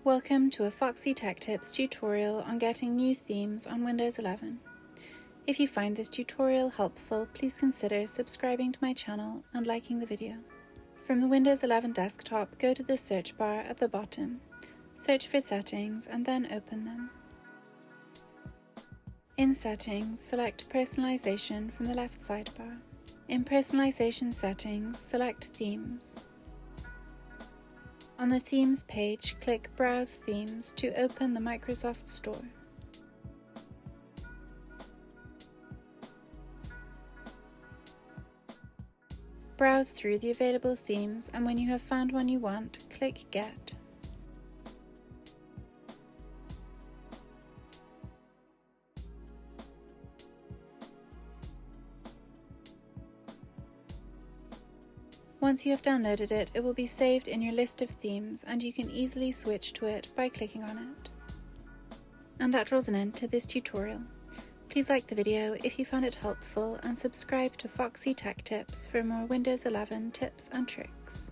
Welcome to a Foxy Tech Tips tutorial on getting new themes on Windows 11. If you find this tutorial helpful, please consider subscribing to my channel and liking the video. From the Windows 11 desktop, go to the search bar at the bottom, search for Settings and then open them. In Settings, select Personalization from the left sidebar. In Personalization Settings, select Themes. On the Themes page, click Browse Themes to open the Microsoft Store. Browse through the available themes, and when you have found one you want, click Get. Once you have downloaded it, it will be saved in your list of themes and you can easily switch to it by clicking on it. And that draws an end to this tutorial. Please like the video if you found it helpful and subscribe to Foxy Tech Tips for more Windows 11 tips and tricks.